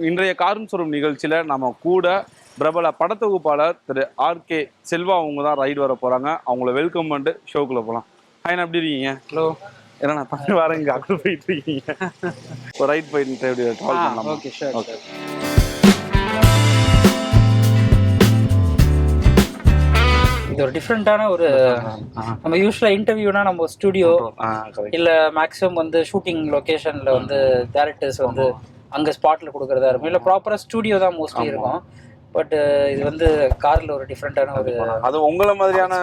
இன்றைய காரும் சொரும் நிகழ்ச்சியில நம்ம கூட பிரபல படத்தொகுப்பாளர் திரு ஆர்கே செல்வா அவங்க தான் ரைடு வர போறாங்க. அவங்கள வெல்கம் பண்ணிட்டு ஷோக்குள்ள போலாம். ஹாய், எப்படி இருக்கீங்க? ஹலோ. ஏன்னா நான் பண்ணி வரேன், இங்கே அங்கே போயிட்டு இருக்கீங்க. ஒரு ரைட் போயிட்டு எப்படி ட்ராவல் பண்ணலாம்? Okay, sure. ஓகே. இது ஒரு டிஃப்ரெண்டான ஒரு நம்ம யூஸ்வலா இன்டர்வியூனா நம்ம ஸ்டுடியோ இல்ல மேக்ஸிமம் வந்து ஷூட்டிங் லொகேஷன்ல வந்து டைரக்டர்ஸ் வந்து அங்க ஸ்பாட்ல கொடுக்கறதா இருக்கும், இல்ல ப்ராப்பரா ஸ்டுடியோ தான் மோஸ்ட்லி இருக்கும். பட் இது வந்து கார்ல ஒரு டிஃப்ரெண்டான ஒரு, அது உங்கள மாதிரியான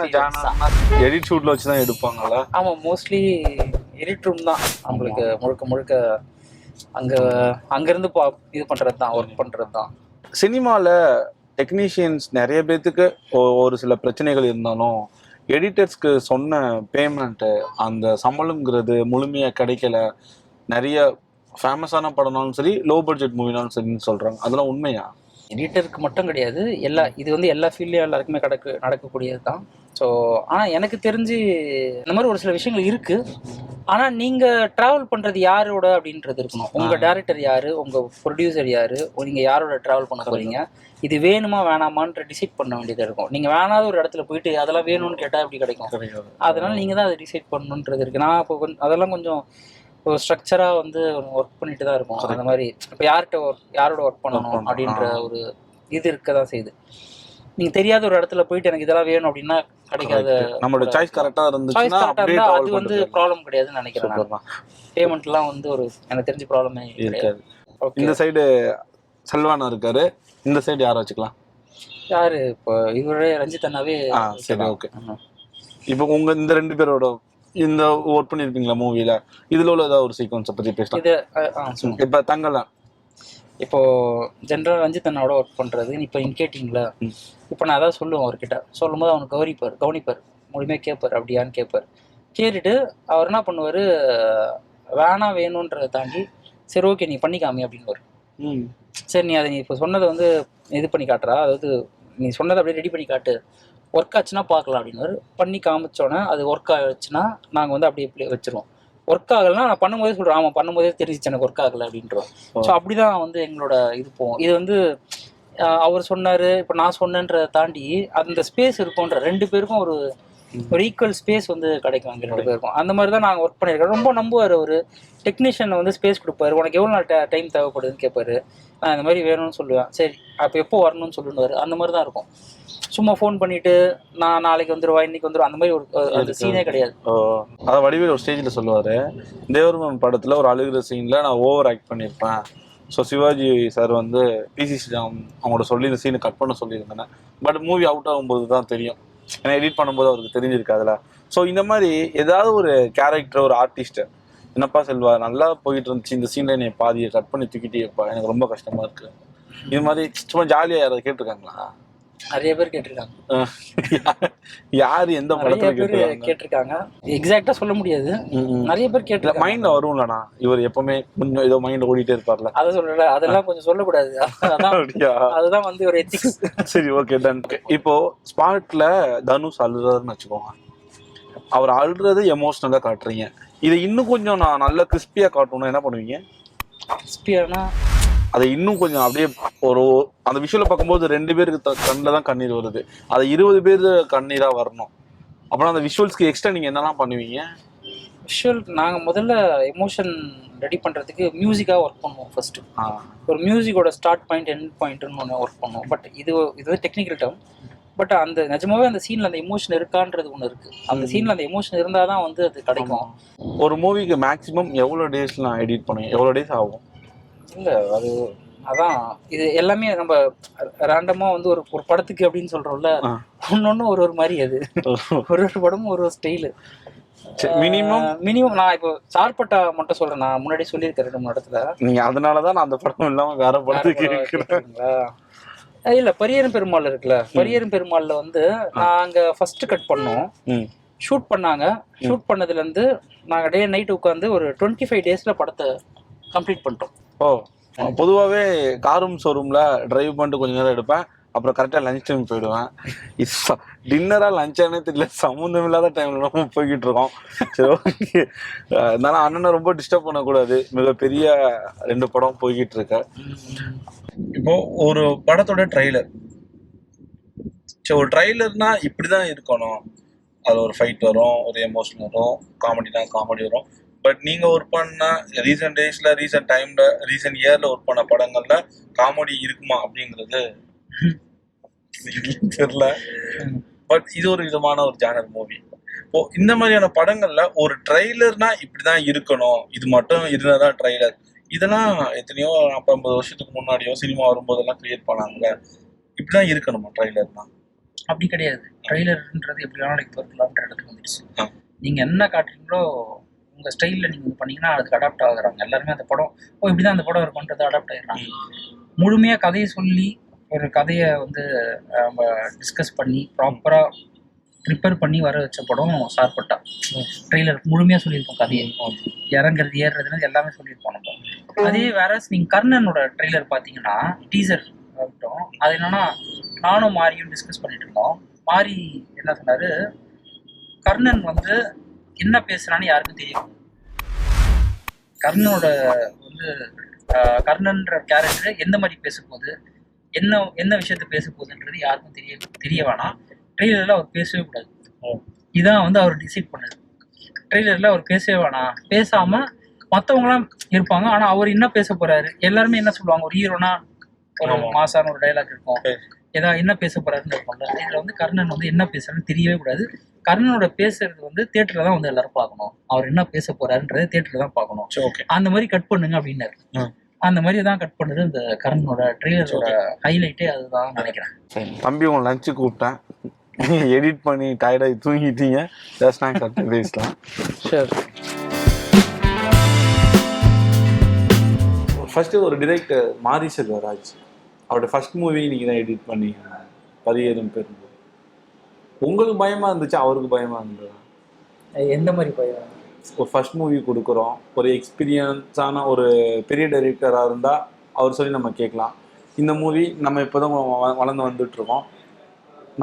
எடிட் ஷூட்ல வச்சு தான் எடுப்பாங்கல்ல? ஆமா, மோஸ்ட்லி எடிட் ரூம் தான் நம்மளுக்கு முழுக்க முழுக்க. அங்கிருந்து இது பண்றது தான், ஒர்க் பண்றது தான். சினிமால டெக்னீஷியன்ஸ் நிறைய பேர்த்துக்கு ஒரு சில பிரச்சனைகள் இருந்தாலும் எடிட்டர்ஸ்க்கு சொன்ன பேமெண்ட்டு அந்த சம்பளம்ங்கிறது முழுமையாக கிடைக்கல. நிறைய ஃபேமஸான படம்னாலும் சரி, லோ பட்ஜெட் மூவினாலும் சரின்னு சொல்கிறாங்க. அதெல்லாம் உண்மையா? எடிட்டருக்கு மட்டும் கிடையாது, இது வந்து எல்லா ஃபீல்ட்லேயும் எல்லாருக்குமே நடக்கக்கூடியது தான். ஸோ ஆனால் எனக்கு தெரிஞ்சு இந்த மாதிரி ஒரு சில விஷயங்கள் இருக்குது. ஆனால் நீங்கள் ட்ராவல் பண்ணுறது யாரோட அப்படின்றது இருக்கணும். உங்கள் டேரக்டர் யார், உங்கள் ப்ரொடியூசர் யார், நீங்கள் யாரோட ட்ராவல் பண்ண போகிறீங்க, இது வேணுமா வேணாமான்ற டிசைட் பண்ண வேண்டியதாக இருக்கும். நீங்கள் வேணாத ஒரு இடத்துல போயிட்டு அதெல்லாம் வேணும்னு கேட்டால் எப்படி கிடைக்கும்? அதனால் நீங்கள் தான் அதை டிசைட் பண்ணணுன்றது இருக்குது. நான் இப்போ அதெல்லாம் கொஞ்சம் ஒரு ஸ்ட்ரக்சராக வந்து ஒர்க் பண்ணிட்டு தான் இருக்கும். அந்த மாதிரி இப்போ யாரோட ஒர்க் பண்ணணும் அப்படின்ற ஒரு இது இருக்க தான் செய்யுது. நீங்கள் தெரியாத ஒரு இடத்துல போயிட்டு எனக்கு இதெல்லாம் வேணும் அப்படின்னா கிடைக்காத. நம்மளோட சாய்ஸ் கரெக்டாக இருந்துச்சுன்னா அது வந்து ப்ராப்ளம் கிடையாதுன்னு நினைக்கிறேன். பேமெண்ட்லாம் வந்து ஒரு எனக்கு தெரிஞ்ச ப்ராப்ளமே இருக்காது. இந்த சைடு செல்வானா இருக்காரு, இந்த சைடு யாரை வச்சுக்கலாம்? யாரு இப்போ இவரே ரஞ்சித் அண்ணாவே. சரி, ஓகே. இப்போ உங்க இந்த ரெண்டு பேரோட இந்த ஒர்க் பண்ணிருப்பீங்களா மூவில, இதுல உள்ள ஏதாவது ஒரு சீக்வன்ஸை பத்தி பேசலாம். இப்ப தங்கலாம் இப்போ ஜென்ரல் ரஞ்சித் அண்ணாவோட ஒர்க் பண்றது இப்போ நீங்க கேட்டீங்களா, இப்போ நான் அதான் சொல்லுவேன். அவர்கிட்ட சொல்லும் போது அவனுக்கு கவனிப்பார், முழுமையாக கேட்பார். அப்படியான்னு கேட்பார். கேட்டுட்டு அவர் என்ன பண்ணுவார், வேணாம் வேணுன்றதை தாண்டி சரி ஓகே நீ பண்ணிக்காமி அப்படின்னு. சரி நீ அதை நீ இப்போ சொன்னதை வந்து இது பண்ணி காட்டுறா, அதாவது நீ சொன்னதை அப்படியே ரெடி பண்ணி காட்டு, ஒர்க் ஆச்சுன்னா பார்க்கலாம் அப்படின்னு பண்ணி காமிச்சோன்னே அது ஒர்க் ஆச்சுன்னா நாங்கள் வந்து அப்படியே வச்சுருவோம். ஒர்க் ஆகலைன்னா நான் பண்ணும்போதே சொல்கிறேன், ஆமாம் பண்ணும்போதே தெரிஞ்சிச்சு எனக்கு ஒர்க் ஆகலை அப்படின்றோம். ஸோ அப்படி தான் வந்து எங்களோட இது போவோம். இது வந்து அவர் சொன்னார், இப்போ நான் சொன்னேன்றதை தாண்டி அந்த ஸ்பேஸ் இருக்கும்ன்ற ரெண்டு பேருக்கும் ஒரு ஈக்குவல் ஸ்பேஸ் வந்து கிடைக்கும் எங்கள் ரெண்டு பேருக்கும். அந்த மாதிரி தான் நாங்கள் ஒர்க் பண்ணியிருக்கோம். ரொம்ப நம்புவார் அவர். டெக்னீஷியனை வந்து ஸ்பேஸ் கொடுப்பாரு, உனக்கு எவ்வளோ நாள் டைம் தேவைப்படுதுன்னு கேட்பாரு. நான் இந்த மாதிரி வேணும்னு சொல்லுவேன். சரி அப்போ எப்போ வரணும்னு சொல்லுவார். அந்த மாதிரி தான் இருக்கும். சும்மா ஃபோன் பண்ணிட்டு நான் நாளைக்கு வந்துடுவா இன்னைக்கு வந்துடும் அந்த மாதிரி ஒரு அந்த சீனே கிடையாது. அதை வடிவேல் ஒரு ஸ்டேஜில் சொல்லுவார், தேவர்மன் படத்தில் ஒரு அழுகிற சீனில் நான் ஓவர் ஆக்ட் பண்ணியிருப்பேன். ஸோ சிவாஜி சார் வந்து பிசி ஸ்ரீராம் அவங்களோட சொல்லி இந்த சீனை கட் பண்ண சொல்லியிருந்தேன். பட் மூவி அவுட் ஆகும்போது தான் தெரியும், ஏன்னா எடிட் பண்ணும்போது அவருக்கு தெரிஞ்சிருக்காதுல. ஸோ இந்த மாதிரி ஏதாவது ஒரு கேரக்டர், ஒரு ஆர்டிஸ்ட்டு, என்னப்பா செல்வா நல்லா போயிட்டு இருந்துச்சு, இந்த சீனில் என்னை பாதியை கட் பண்ணி தூக்கிட்டேப்பா, எனக்கு ரொம்ப கஷ்டமாக இருக்குது, இது மாதிரி சும்மா ஜாலியாக யாராவது கேட்டிருக்காங்களா? நிறைய பேர் கேட்டிருக்காங்க. யாரு எந்த படத்துல கேட்டிருக்காங்க எக்ஸாக்ட்டா சொல்ல முடியாது. நிறைய பேர் கேட்டிருக்காங்க. மைண்ட்ல வரும்லண்ணா, இவர் எப்பவுமே கொஞ்சம் ஏதோ மைண்ட்ல ஓடிட்டே இருப்பார்ல, அதை சொல்றேன். அதெல்லாம் கொஞ்சம் சொல்லக்கூடாது, அதுதான் வந்து ஒரு எத்திக்ஸ். சரி, ஓகே, டன். இப்போ ஸ்பாட்ல தனுஷ் அழுறாருன்னு வச்சுக்கோங்க, அவர் அழுறது எமோஷனலா காட்டுறீங்க, இதை இன்னும் கொஞ்சம் நான் நல்ல கிறிஸ்பியா காட்டணும்னா என்ன பண்ணுவீங்க? கிறிஸ்பியானா அதை இன்னும் கொஞ்சம் அப்படியே ஒரு அந்த விஷுவலை பார்க்கும்போது 2 பேருக்கு கண்ணில் தான் கண்ணீர் வருது, அதை 20 பேர் கண்ணீராக வரணும் அப்புறம் அந்த விஷுவல்ஸ்க்கு எக்ஸ்ட்ரா நீங்கள் என்னெல்லாம் பண்ணுவீங்க? விஷுவல் நாங்கள் முதல்ல எமோஷன் ரெடி பண்ணுறதுக்கு மியூசிக்காக ஒர்க் பண்ணுவோம். ஃபர்ஸ்ட்டு ஒரு மியூசிக்கோட ஸ்டார்ட் பாயிண்ட் எண்ட் பாயிண்ட்னு ஒன்று ஒர்க் பண்ணுவோம். பட் இது டெக்னிக்கல் டேர்ம். பட் அந்த நிஜமாவே அந்த சீனில் அந்த எமோஷன் இருக்கான்றது ஒன்று இருக்குது. அந்த சீனில் அந்த எமோஷன் இருந்தால் தான் வந்து அது கிடைக்கும். ஒரு மூவிக்கு மேக்ஸிமம் எவ்வளோ டேஸில் நான் எடிட் பண்ணுவேன், எவ்வளோ டேஸ் ஆகும்? இல்லை அதான் இது எல்லாமே நம்ம ரேண்டமாக வந்து ஒரு படத்துக்கு அப்படின்னு சொல்கிறோம்ல, ஒன்று ஒரு மாதிரி. அது ஒரு படமும் ஒரு ஸ்டைலு. மினிமம் நான் இப்போ சார்பட்டா மட்டும் சொல்கிறேன், நான் முன்னாடி சொல்லியிருக்கேன் 2-3 இடத்துல. நீங்கள் அதனால தான் நான் அந்த படம் இல்லாமல் வேற படத்துக்கு கேட்குறீங்களா? இல்லை, பரியரும் பெருமாள் இருக்குல்ல, பரியரும் பெருமாளில் வந்து நாங்கள் ஃபர்ஸ்ட் கட் பண்ணோம், ஷூட் பண்ணாங்க. ஷூட் பண்ணதுலேருந்து நாங்கள் டே நைட் உட்காந்து ஒரு 25 டேஸில் படத்தை கம்ப்ளீட் பண்ணிட்டோம். பொதுவாகவே காரும் ஷோரூமில் டிரைவ் பண்ணிட்டு கொஞ்சம் நேரம் எடுப்பேன், அப்புறம் கரெக்டாக லஞ்ச் டைம் போயிடுவேன். டின்னரா லஞ்சானே தெரியல, சம்மந்தம் இல்லாத டைம்ல நம்ம போய்கிட்டு இருக்கோம். சரி ஓகே, அதனால அண்ணனை ரொம்ப டிஸ்டர்ப் பண்ணக்கூடாது. மிகப்பெரிய 2 படம் போய்கிட்டு இருக்க. இப்போ ஒரு படத்தோட ட்ரெய்லர், சரி ஒரு ட்ரெய்லர்னா இப்படிதான் இருக்கணும், அது ஒரு ஃபைட் வரும், ஒரு எமோஷன் வரும், காமெடினா காமெடி வரும். பட் நீங்க ஒர்க் பண்ண ரீசெண்ட் டேஸ்ல, ரீசெண்ட் டைம்ல, ரீசெண்ட் இயர்ல ஒர்க் பண்ண படங்கள்ல காமெடி இருக்குமா அப்படிங்கிறது தெரியல. பட் இது ஒரு விதமான ஒரு ஜானர் மூவி. இப்போ இந்த மாதிரியான படங்கள்ல ஒரு ட்ரெய்லர்னா இப்படிதான் இருக்கணும், இது மட்டும் இருந்தாதான் ட்ரெய்லர், இதெல்லாம் எத்தனையோ 50 வருஷத்துக்கு முன்னாடியோ சினிமா வரும்போதெல்லாம் கிரியேட் பண்ணாங்க. இப்படிதான் இருக்கணுமா ட்ரெய்லர்னா? அப்படி கிடையாது. ட்ரெய்லர்ன்றது எப்படி வேணாலும் இப்போ இருக்கலாம்ன்ற இடத்துக்கு வந்துடுச்சு. நீங்க என்ன காட்டுறீங்களோ உங்க ஸ்டைல்ல நீங்க பண்ணீங்கன்னா அதுக்கு அடாப்ட் ஆகுறாங்க எல்லாருமே. அந்த படம் இப்படிதான் அந்த படம் இருக்கும்ன்றது அடாப்ட் ஆயிடுறாங்க. முழுமையா கதையை சொல்லி ஒரு கதையை வந்து நம்ம டிஸ்கஸ் பண்ணி ப்ராப்பரா ப்ரிப்பேர் பண்ணி வர வச்ச படம் சார்பட்டா. ட்ரெய்லர் முழுமையா சொல்லியிருப்போம், கதையை இறங்குறது ஏறுறதுன்னு எல்லாமே சொல்லியிருப்போம் நம்ம. அதே வேற நீங்க கர்ணனோட ட்ரெய்லர் பாத்தீங்கன்னா டீசர் ஆகட்டும், அது என்னன்னா நானும் மாரியும் டிஸ்கஸ் பண்ணிட்டு இருந்தோம். மாரி என்ன சொன்னாரு, கர்ணன் வந்து என்ன பேசுறான்னு யாருக்கும் தெரியும். கர்ணனோட வந்து கர்ணன்ற கேரக்டர் எந்த மாதிரி பேச போகுது, என்ன விஷயத்த பேச போகுதுன்றது யாருக்கும் தெரிய வேணாம். ட்ரெய்லர்ல அவர் பேசவே கூடாது. இதான் வந்து அவர் டிசைட் பண்ணது. ட்ரெய்லர்ல அவர் பேசவே வேணாம், பேசாம மற்றவங்களாம் இருப்பாங்க, ஆனா அவர் என்ன பேச போறாரு, எல்லாருமே என்ன சொல்லுவாங்க, ஒரு ஹீரோனா ஒரு மாசான ஒரு டைலாக் இருக்கும், ஏதாவது என்ன பேச போறாருன்னு இருக்கும்ல. இதுல வந்து கர்ணன் வந்து என்ன பேசுறாருன்னு தெரியவே கூடாது. கர்ணனோட பேசுறது வந்து தியேட்டர்ல தான் வந்து எல்லாரும் பார்க்கணும், அவர் என்ன பேச போறாருன்றதை தியேட்டர்ல தான் பார்க்கணும். அந்த மாதிரி கட் பண்ணுங்க அப்படின்னாரு. அந்த மாதிரி தான் கட் பண்ணுது இந்த கர்ணனோட ட்ரெய்லரோட ஹைலைட்டே அதுதான் நினைக்கிறேன். தம்பி உங்க லஞ்சு கூப்பிட்டேன், எடிட் பண்ணி டயர்டாகி தூங்கிட்டீங்க, பேசலாம். சரி, ஃபர்ஸ்ட் ஒரு டிரெக்டர் மாரி செல்வராஜ், அவரோட ஃபர்ஸ்ட் மூவி நீங்க தான் எடிட் பண்ணீங்க, பரியேறும் பெரும்போது. உங்களுக்கு பயமா இருந்துச்சு, அவருக்கு பயமா இருந்ததா? எந்த மாதிரி பயம்? ஒரு ஃபர்ஸ்ட் மூவி கொடுக்குறோம், ஒரு எக்ஸ்பீரியன்ஸான ஒரு பெரிய டைரக்டராக இருந்தால் அவர் சொல்லி நம்ம கேட்கலாம். இந்த மூவி நம்ம இப்போ தான் வளர்ந்து வந்துட்டுருக்கோம்,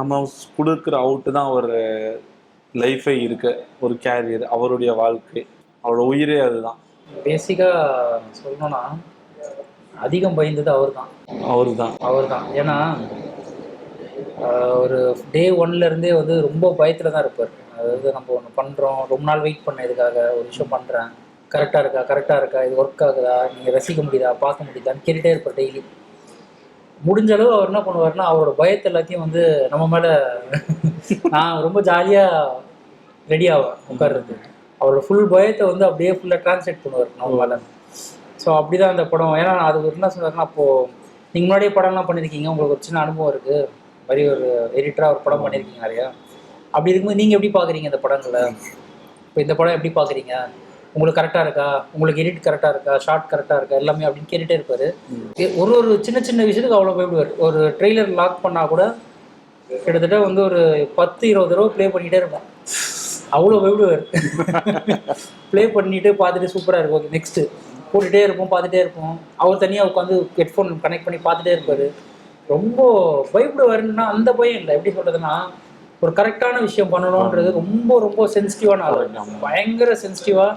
நம்ம கொடுக்குற அவுட்டு தான் ஒரு லைஃபே இருக்கு, ஒரு கேரியர், அவருடைய வாழ்க்கை, அவரோட உயிரே அதுதான். பேசிக்காக சொல்லணும்னா அதிகம் பயந்தது அவர் தான். ஏன்னா ஒரு டே 1லேருந்தே வந்து ரொம்ப பயத்தில் தான் இருப்பார். அதாவது நம்ம ஒன்று பண்ணுறோம், ரொம்ப நாள் வெயிட் பண்ண இதுக்காக ஒரு விஷயம் பண்ணுறேன், கரெக்டாக இருக்கா, இது ஒர்க் ஆகுதா, நீங்கள் ரசிக்க முடியுதா, பார்க்க முடியுதான்னு கேட்டுகிட்டே இருப்பார் டெய்லி. முடிஞ்ச அளவு அவர் என்ன பண்ணுவார்னா அவரோட பயத்தை எல்லாத்தையும் வந்து நம்ம மேலே நான் ரொம்ப ஜாலியாக ரெடி ஆவேன் உட்கார்றது, அவரோட ஃபுல் பயத்தை வந்து அப்படியே ஃபுல்லாக டிரான்ஸ்லேட் பண்ணுவார் நம்ம மேலே. ஸோ அப்படி தான் அந்த படம். ஏன்னா அது என்ன சொல்கிறாருன்னா, அப்போது நீங்கள் முன்னாடியே படம்லாம் பண்ணியிருக்கீங்க, உங்களுக்கு ஒரு சின்ன அனுபவம் இருக்குது, மாதிரி ஒரு எடிட்டராக ஒரு படம் பண்ணியிருக்கீங்க நிறையா. அப்படி இருக்கும்போது நீங்கள் எப்படி பார்க்குறீங்க இந்த படங்களை, இப்போ இந்த படம் எப்படி பார்க்குறீங்க, உங்களுக்கு கரெக்டாக இருக்கா, உங்களுக்கு எடிட் கரெக்டாக இருக்கா, ஷார்ட் கரெக்டாக இருக்கா, எல்லாமே அப்படின்னு கேட்டுகிட்டே இருப்பார். ஒரு சின்ன சின்ன விஷயத்துக்கு அவ்வளோ பயப்படுவார். ஒரு ட்ரெய்லர் லாக் பண்ணால் கூட கிட்டத்தட்ட வந்து ஒரு 10-20 தடவை ப்ளே பண்ணிகிட்டே இருப்பேன், அவ்வளோ பயப்படுவார். ப்ளே பண்ணிவிட்டு பார்த்துட்டு சூப்பராக இருக்கும், ஓகே நெக்ஸ்ட்டு போட்டுகிட்டே இருப்போம், பார்த்துட்டே இருப்போம். அவர் தனியாக உட்காந்து ஹெட்ஃபோன் கனெக்ட் பண்ணி பார்த்துட்டே இருப்பார். ரொம்ப பயப்படுவாருன்னா அந்த பயம் இல்லை, எப்படி சொல்கிறதுனா ஒரு கரெக்டான விஷயம் பண்ணணுன்றது ரொம்ப ரொம்ப சென்சிட்டிவான ஆள், பயங்கர சென்சிட்டிவாக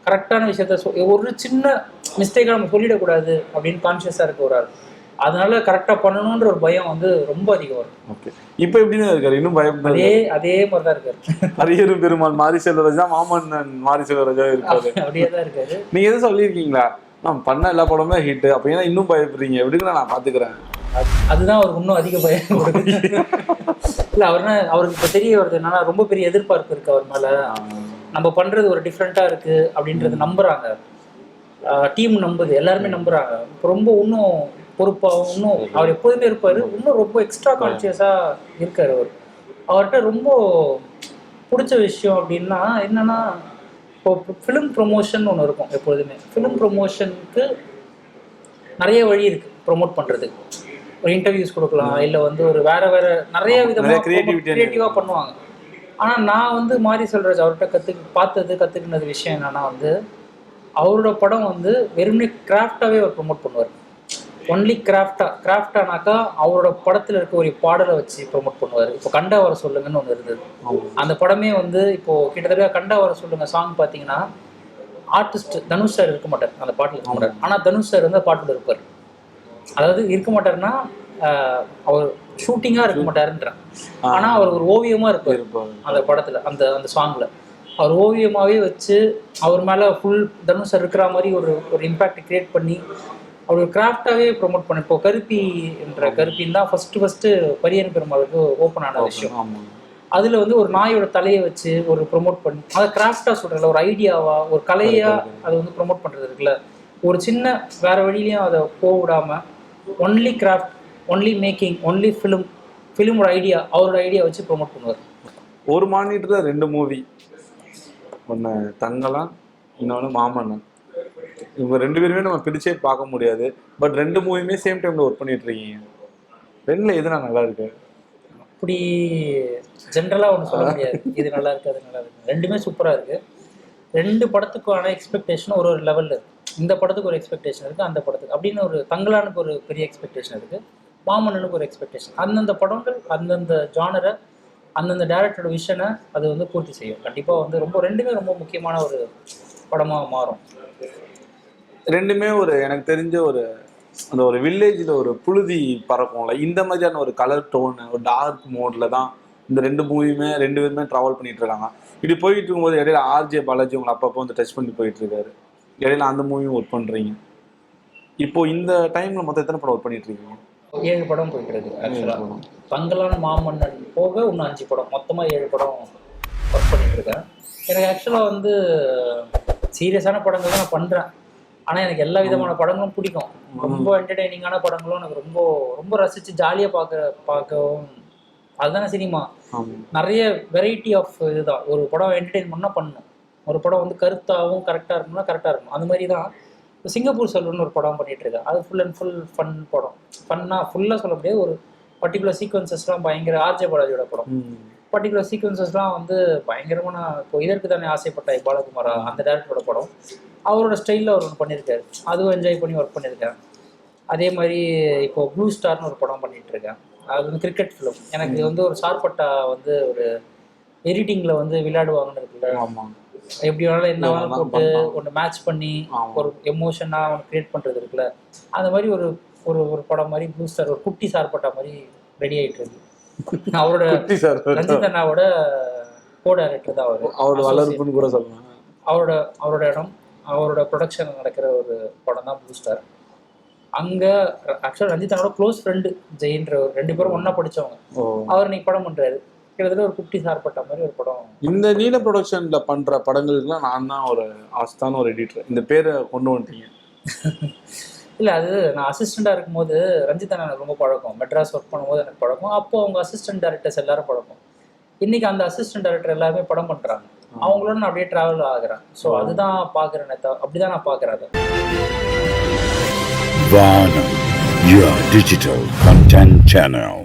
கரெக்டான விஷயத்த ஒரு சின்ன மிஸ்டேக்காக நம்ம சொல்லிடக்கூடாது அப்படின்னு கான்ஷியஸாக இருக்க ஒரு ஆள். அதனால கரெக்டாக பண்ணணுன்ற ஒரு பயம் வந்து ரொம்ப அதிகம் வரும். ஓகே, இப்போ எப்படிதான் இருக்காரு? இன்னும் பயப்படாது? அதே மாதிரி தான் இருக்காரு. பரியேறும் பெருமாள் மாரி செல்வராஜா, மாமன்னன் மாரி செல்வராஜா இருக்காரு, அப்படியே தான் இருக்காரு. நீங்க எதுவும் சொல்லியிருக்கீங்களா, நான் பண்ண எல்லா படமே ஹிட், அப்போ ஏன்னா இன்னும் பயப்படுறீங்க, எப்படிங்களா நான் பார்த்துக்கிறேன்? அதுதான் அவருக்கு இன்னும் அதிக பயம் கொடுக்குது. இல்லை அவருக்கு இப்போ தெரிய வருது என்னன்னா ரொம்ப பெரிய எதிர்பார்ப்பு இருக்கு அவர் மேலே, நம்ம பண்ணுறது ஒரு டிஃப்ரெண்ட்டாக இருக்குது அப்படின்றது நம்புகிறாங்க, டீம் நம்புது, எல்லாருமே நம்புகிறாங்க. இப்போ ரொம்ப இன்னும் பொறுப்பாகவும் இன்னும் அவர் எப்போதுமே இருப்பார், இன்னும் ரொம்ப எக்ஸ்ட்ரா கான்ஷியஸாக இருக்கார் அவர். அவர்கிட்ட ரொம்ப பிடிச்ச விஷயம் அப்படின்னா என்னென்னா, இப்போ ஃபிலிம் ப்ரொமோஷன் ஒன்று இருக்கும் எப்பொழுதுமே. ஃபிலிம் ப்ரொமோஷனுக்கு நிறைய வழி இருக்குது ப்ரொமோட் பண்ணுறதுக்கு. ஒரு இன்டர்வியூஸ் கொடுக்கலாம், இல்லை வந்து ஒரு வேறு நிறைய விதமாக க்ரியேட்டிவாக பண்ணுவாங்க. ஆனால் நான் வந்து மாரி செல்வராஜ் அவர்கிட்ட கற்றுக்கினது விஷயம் என்னென்னா வந்து அவரோட படம் வந்து வெறுமனே கிராஃப்டாகவே அவர் ப்ரொமோட் பண்ணுவார். ஒன்லி கிராஃப்டானாக்கா அவரோட படத்தில் இருக்க ஒரு பாடலை வச்சு ப்ரொமோட் பண்ணுவார். இப்போ கண்டா வர சொல்லுங்கன்னு ஒன்று இருந்தது. அந்த படமே வந்து இப்போது கிட்டத்தட்ட கண்டா வர சொல்லுங்க சாங் பார்த்தீங்கன்னா ஆர்டிஸ்ட் தனுஷ் சார் இருக்க மாட்டார் அந்த பாட்டில் இருக்க மாட்டார். ஆனால் தனுஷ் சார் வந்து பாட்டில் இருப்பார். அதாவது இருக்க மாட்டாருன்னா அவர் ஷூட்டிங்காக இருக்க மாட்டாருன்றான். ஆனால் அவர் ஒரு ஓவியமாக இருப்பார் அந்த படத்தில், அந்த அந்த சாங்கில் அவர் ஓவியமாகவே வச்சு அவர் மேலே ஃபுல் தனுஷ் சார் இருக்கிற மாதிரி ஒரு இம்பேக்ட் கிரியேட் பண்ணி அவர் கிராஃப்டாகவே ப்ரொமோட் பண்ண. இப்போ கருப்பி என்ற கருப்பின்னு தான் ஃபஸ்ட்டு பரியன் பெருமாளுக்கு ஓப்பன் ஆன விஷயம். அதில் வந்து ஒரு நாயோட தலையை வச்சு ஒரு ப்ரொமோட் பண்ணி அதை கிராஃப்டாக சொல்கிறல ஒரு ஐடியாவா ஒரு கலையாக அதை வந்து ப்ரொமோட் பண்ணுறது இருக்குல்ல. ஒரு சின்ன வேறு வழியிலையும் அதை போக விடாமல் only craft, only making, only ஃபிலிமோட ஐடியா, அவரோட ஐடியா வச்சு ப்ரொமோட் பண்ணுவார். ஒரு மானிட்டரில் 2 மூவி, ஒன்று தங்கலாம், இன்னொன்று மாமன்னன். இவங்க 2 பேருமே நம்ம பிரிச்சே பார்க்க முடியாது. பட் 2 மூவியுமே சேம் டைமில் ஒர்க் பண்ணிட்டு இருக்கீங்க. 2ல் எதுனா நல்லா இருக்கு? அப்படி ஜென்ரலாக ஒன்று சொல்ல முடியாது இது நல்லா இருக்குது அது நல்லா இருக்குது. 2மே சூப்பராக இருக்குது. 2 படத்துக்கான எக்ஸ்பெக்டேஷன் ஒரு லெவலில் இருக்குது. இந்த படத்துக்கு ஒரு எக்ஸ்பெக்டேஷன் இருக்குது, அந்த படத்துக்கு அப்படின்னு ஒரு தங்கலானுக்கு ஒரு பெரிய எக்ஸ்பெக்டேஷன் இருக்குது, மாமன்னனுக்கு ஒரு எக்ஸ்பெக்டேஷன். அந்தந்த படங்கள் அந்தந்த ஜானரை அந்தந்த டேரக்டரோட விஷனை அது வந்து பூர்த்தி செய்யும். கண்டிப்பாக வந்து 2மே ரொம்ப முக்கியமான ஒரு படமாக மாறும். 2மே ஒரு எனக்கு தெரிஞ்ச அந்த ஒரு வில்லேஜில் ஒரு புழுதி பறக்கும்ல, இந்த மாதிரியான ஒரு கலர் டோன், ஒரு டார்க் மோடில் தான் இந்த 2 மூவியுமே 2 பேருமே ட்ராவல் பண்ணிட்டு இருக்காங்க. இப்படி போயிட்டு இருக்கும்போது இடையில ஆர்ஜே பாலாஜி உங்களை அப்பப்போ வந்து டச் பண்ணி போயிட்டு இருக்காரு. இடையில அந்த மூவியும் ஒர்க் பண்ணுறீங்க. இப்போ இந்த டைமில் மொத்தம் எத்தனை படம் ஒர்க் பண்ணிட்டு இருக்கீங்க? 7 படம் போயிட்டு இருக்கு ஆக்சுவலாக. தங்கலான் மாமன்னன் போக இன்னும் 5 படம், மொத்தமாக 7 படம் ஒர்க் பண்ணிட்டு இருக்கேன். எனக்கு ஆக்சுவலாக வந்து சீரியஸான படங்கள் தான் நான் பண்ணுறேன். ஆனால் எனக்கு எல்லா விதமான படங்களும் பிடிக்கும். ரொம்ப என்டர்டெய்னிங்கான படங்களும் எனக்கு ரொம்ப ரொம்ப ரசித்து ஜாலியாக பார்க்கவும். அதுதானே சினிமா. நிறைய வெரைட்டி ஆஃப் இதுதான். ஒரு படம் என்டர்டெயின் பண்ணால் பண்ணணும், ஒரு படம் வந்து கருத்தாகவும் கரெக்டாக இருக்கணும்னா கரெக்டாக இருக்கணும். அந்த மாதிரி தான் இப்போ சிங்கப்பூர் செல்வன்னு ஒரு படம் பண்ணிகிட்டு இருக்கேன். அது ஃபுல் அண்ட் ஃபுல் ஃபன் படம். ஃபன்னாக ஃபுல்லாக சொல்ல முடியாது, ஒரு பர்டிகுலர் சீக்வன்சஸ்லாம் பயங்கர. ஆர்ஜே பாலாஜியோட படம் பர்டிகுலர் சீக்வன்சஸ்லாம் வந்து பயங்கரமான. இப்போ இதற்கு தானே ஆசைப்பட்ட பாலகுமாரா அந்த டேரக்டரோட படம், அவரோட ஸ்டைலில் அவர் ஒன்று பண்ணியிருக்காரு. அதுவும் என்ஜாய் பண்ணி ஒர்க் பண்ணியிருக்கேன். அதே மாதிரி இப்போது ப்ளூ ஸ்டார்னு ஒரு படம் பண்ணிகிட்ருக்கேன். அது வந்து கிரிக்கெட் ஃபிலிம். எனக்கு வந்து ஒரு சார்பட்டா வந்து ஒரு எடிட்டிங்கில் வந்து விளையாடுவாங்கன்னு இருக்குல்ல, எப்படி வேணாலும் என்ன வேணாலும் போட்டு ஒன்று மேட்ச் பண்ணி ஒரு எமோஷனாக ஒன்று க்ரியேட் பண்ணுறது இருக்குல்ல, அந்த மாதிரி ஒரு ஒரு ஒரு படம் மாதிரி ப்ளூ ஸ்டார் ஒரு குட்டி சார்பட்டா மாதிரி ரெடி ஆகிட்டு இருக்கு. அவரோட ரஞ்சித் அண்ணாவோட கோ டைரக்டர் தான் அவரோட வளர்ப்புன்னு கூட சொல்லலாம். அவரோட இடம், அவரோட ப்ரொடக்ஷன் நடக்கிற ஒரு படம் தான் ப்ளூ ஸ்டார். அங்கே ஆக்சுவலாக ரஞ்சித் அண்ணாவோட க்ளோஸ் ஃப்ரெண்டு ஜெயின்ற 2 பேரும் ஒன்றா படித்தவங்க. அவர் இன்னைக்கு படம் பண்ணுறாரு. கிட்டத்தட்ட ஒரு குட்டி சார்பட்ட மாதிரி ஒரு படம். இந்த நீல ப்ரொடக்ஷனில் பண்ணுற படங்களுக்குலாம் நான் தான் ஒரு ஆஸ்தான ஒரு எடிட்டர். இந்த பேரை கொண்டு வந்துட்டீங்க. இல்லை, அது நான் அசிஸ்டண்ட்டாக இருக்கும்போது ரஞ்சித் அண்ணா எனக்கு ரொம்ப பழக்கம். மெட்ராஸ் ஒர்க் பண்ணும்போது எனக்கு பழக்கம். அப்போது அவங்க அசிஸ்டன்ட் டேரக்டர்ஸ் எல்லாரும் பழக்கம். இன்றைக்கி அந்த அசிஸ்டன்ட் டேரக்டர் எல்லாருமே படம் பண்ணுறாங்க. அவங்களோட நான் அப்படியே ட்ராவல் ஆகிறேன். ஸோ அதுதான் பார்க்குறேன், அப்படி தான் நான் பார்க்குறேன் அதை. Vanam, your digital content channel.